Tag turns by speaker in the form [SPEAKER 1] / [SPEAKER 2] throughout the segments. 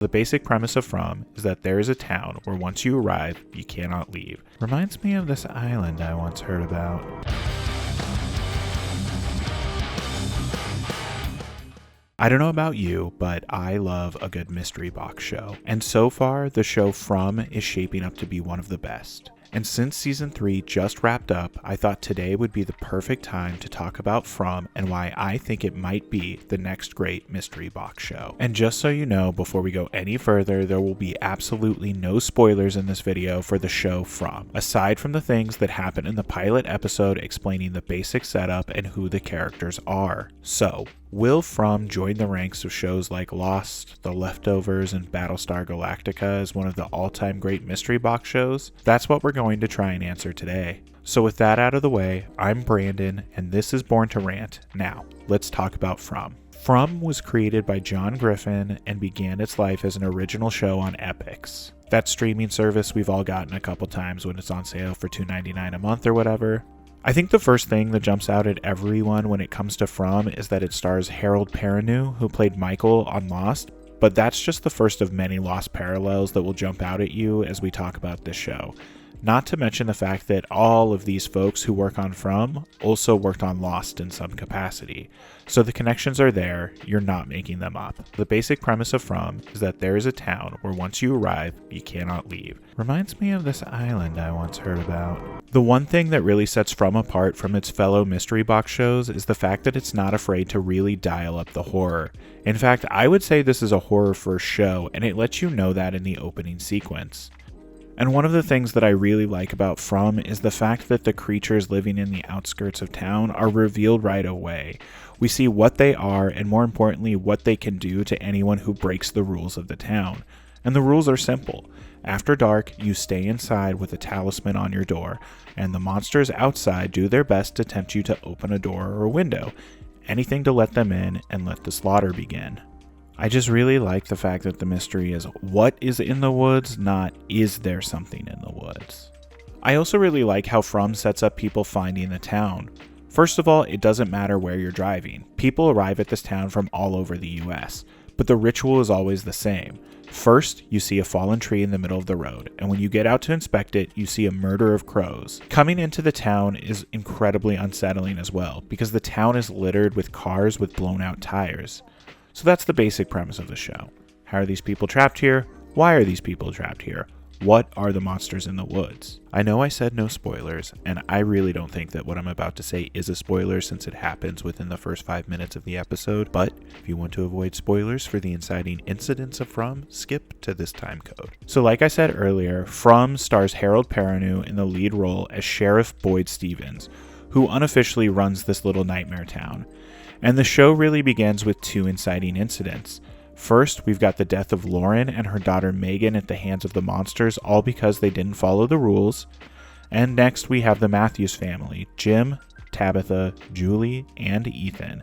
[SPEAKER 1] The basic premise of From is that there is a town where once you arrive, you cannot leave. Reminds me of this island I once heard about. I don't know about you, but I love a good mystery box show. And so far, the show From is shaping up to be one of the best. And since season 3 just wrapped up, I thought today would be the perfect time to talk about From and why I think it might be the next great mystery box show. And just so you know, before we go any further, there will be absolutely no spoilers in this video for the show From, aside from the things that happen in the pilot episode explaining the basic setup and who the characters are. So, will From join the ranks of shows like Lost, The Leftovers, and Battlestar Galactica as one of the all-time great mystery box shows? That's what we're going to try and answer today. So with that out of the way, I'm Brandon, and this is Born to Rant. Now, let's talk about From. From was created by John Griffin and began its life as an original show on Epix. That streaming service we've all gotten a couple times when it's on sale for $2.99 a month or whatever. I think the first thing that jumps out at everyone when it comes to From is that it stars Harold Perrineau, who played Michael on Lost, but that's just the first of many Lost parallels that will jump out at you as we talk about this show. Not to mention the fact that all of these folks who work on From also worked on Lost in some capacity. So the connections are there, you're not making them up. The basic premise of From is that there is a town where once you arrive, you cannot leave. Reminds me of this island I once heard about. The one thing that really sets From apart from its fellow mystery box shows is the fact that it's not afraid to really dial up the horror. In fact, I would say this is a horror first show, and it lets you know that in the opening sequence. And one of the things that I really like about From is the fact that the creatures living in the outskirts of town are revealed right away. We see what they are, and more importantly, what they can do to anyone who breaks the rules of the town. And the rules are simple. After dark, you stay inside with a talisman on your door, and the monsters outside do their best to tempt you to open a door or a window. Anything to let them in and let the slaughter begin. I just really like the fact that the mystery is what is in the woods, not is there something in the woods. I also really like how From sets up people finding the town. First of all, it doesn't matter where you're driving. People arrive at this town from all over the US, but the ritual is always the same. First, you see a fallen tree in the middle of the road, and when you get out to inspect it, you see a murder of crows. Coming into the town is incredibly unsettling as well, because the town is littered with cars with blown out tires. So that's the basic premise of the show. How are these people trapped here? Why are these people trapped here? What are the monsters in the woods? I know I said no spoilers, and I really don't think that what I'm about to say is a spoiler since it happens within the first 5 minutes of the episode, but if you want to avoid spoilers for the inciting incidents of From, skip to this time code. So like I said earlier, From stars Harold Perrineau in the lead role as Sheriff Boyd Stevens, who unofficially runs this little nightmare town. And the show really begins with 2 inciting incidents. First, we've got the death of Lauren and her daughter Megan at the hands of the monsters, all because they didn't follow the rules. And next, we have the Matthews family, Jim, Tabitha, Julie, and Ethan,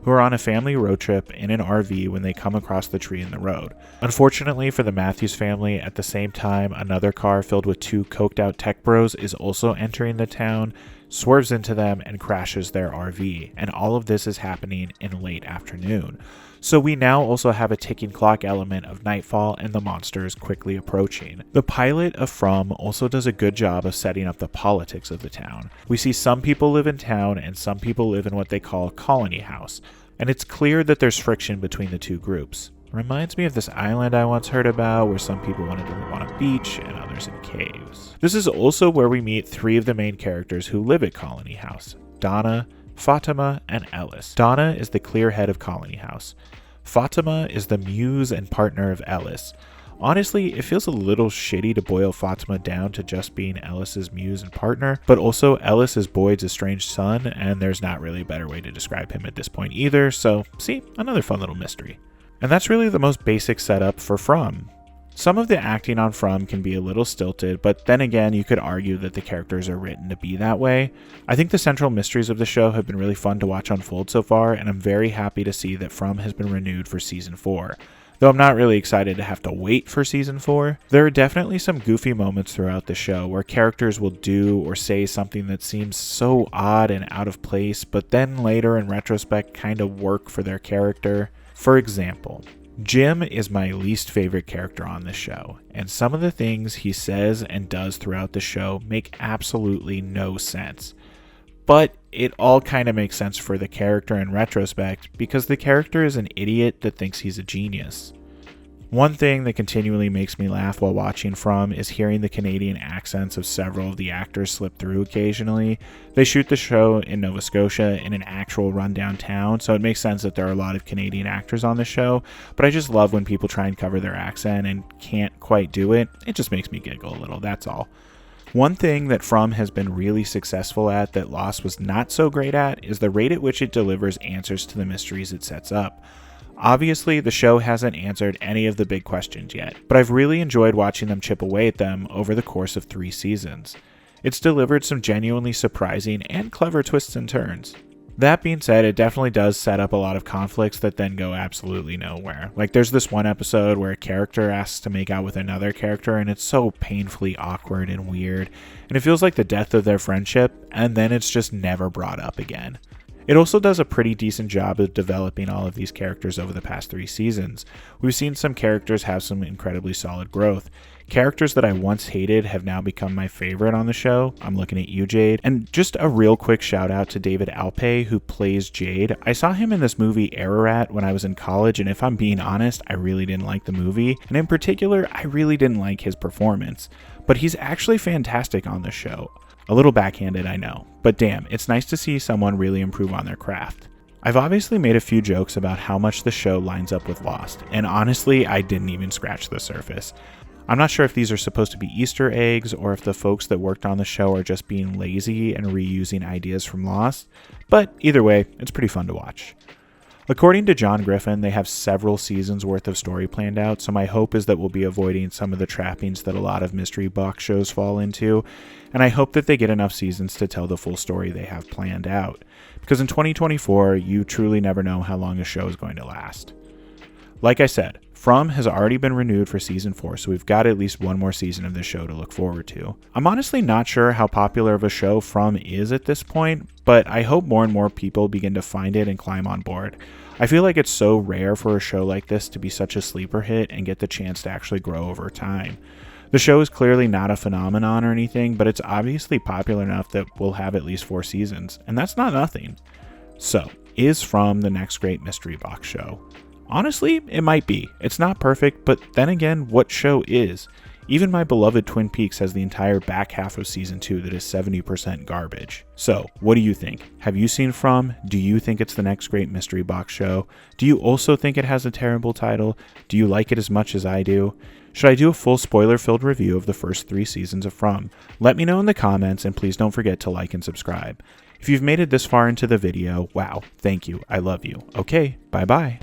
[SPEAKER 1] who are on a family road trip in an RV when they come across the tree in the road. Unfortunately for the Matthews family, at the same time, another car filled with 2 coked out tech bros is also entering the town, swerves into them, and crashes their RV. And all of this is happening in late afternoon. So we now also have a ticking clock element of nightfall and the monsters quickly approaching. The pilot of From also does a good job of setting up the politics of the town. We see some people live in town and some people live in what they call Colony House, and it's clear that there's friction between the 2 groups. Reminds me of this island I once heard about where some people wanted to live on a beach and others in caves. This is also where we meet 3 of the main characters who live at Colony House: Donna, Fatima, and Ellis. Donna is the clear head of Colony House. Fatima is the muse and partner of Ellis. Honestly, it feels a little shitty to boil Fatima down to just being Ellis's muse and partner, but also Ellis is Boyd's estranged son, and there's not really a better way to describe him at this point either, so see, another fun little mystery. And that's really the most basic setup for From. Some of the acting on From can be a little stilted, but then again, you could argue that the characters are written to be that way. I think the central mysteries of the show have been really fun to watch unfold so far, and I'm very happy to see that From has been renewed for season 4. Though I'm not really excited to have to wait for season 4, there are definitely some goofy moments throughout the show where characters will do or say something that seems so odd and out of place, but then later in retrospect kind of work for their character. For example, Jim is my least favorite character on this show, and some of the things he says and does throughout the show make absolutely no sense. But it all kind of makes sense for the character in retrospect, because the character is an idiot that thinks he's a genius. One thing that continually makes me laugh while watching From is hearing the Canadian accents of several of the actors slip through occasionally. They shoot the show in Nova Scotia in an actual rundown town, so it makes sense that there are a lot of Canadian actors on the show, but I just love when people try and cover their accent and can't quite do it. It just makes me giggle a little, that's all. One thing that From has been really successful at that Lost was not so great at is the rate at which it delivers answers to the mysteries it sets up. Obviously, the show hasn't answered any of the big questions yet, but I've really enjoyed watching them chip away at them over the course of 3 seasons. It's delivered some genuinely surprising and clever twists and turns. That being said, it definitely does set up a lot of conflicts that then go absolutely nowhere. Like, there's this one episode where a character asks to make out with another character, and it's so painfully awkward and weird, and it feels like the death of their friendship, and then it's just never brought up again. It also does a pretty decent job of developing all of these characters over the past 3 seasons. We've seen some characters have some incredibly solid growth. Characters that I once hated have now become my favorite on the show. I'm looking at you, Jade. And just a real quick shout out to David Alpay, who plays Jade. I saw him in this movie Ararat when I was in college, and if I'm being honest, I really didn't like the movie. And in particular, I really didn't like his performance. But he's actually fantastic on the show. A little backhanded, I know, but damn, it's nice to see someone really improve on their craft. I've obviously made a few jokes about how much the show lines up with Lost, and honestly, I didn't even scratch the surface. I'm not sure if these are supposed to be Easter eggs or if the folks that worked on the show are just being lazy and reusing ideas from Lost, but either way, it's pretty fun to watch. According to John Griffin, they have several seasons worth of story planned out, so my hope is that we'll be avoiding some of the trappings that a lot of mystery box shows fall into, and I hope that they get enough seasons to tell the full story they have planned out, because in 2024, you truly never know how long a show is going to last. Like I said, From has already been renewed for season 4, so we've got at least one more season of the show to look forward to. I'm honestly not sure how popular of a show From is at this point, but I hope more and more people begin to find it and climb on board. I feel like it's so rare for a show like this to be such a sleeper hit and get the chance to actually grow over time. The show is clearly not a phenomenon or anything, but it's obviously popular enough that we'll have at least 4 seasons, and that's not nothing. So, is From the next great mystery box show? Honestly, it might be. It's not perfect, but then again, what show is? Even my beloved Twin Peaks has the entire back half of season 2 that is 70% garbage. So, what do you think? Have you seen From? Do you think it's the next great mystery box show? Do you also think it has a terrible title? Do you like it as much as I do? Should I do a full spoiler-filled review of the first 3 seasons of From? Let me know in the comments, and please don't forget to like and subscribe. If you've made it this far into the video, wow, thank you, I love you. Okay, bye-bye.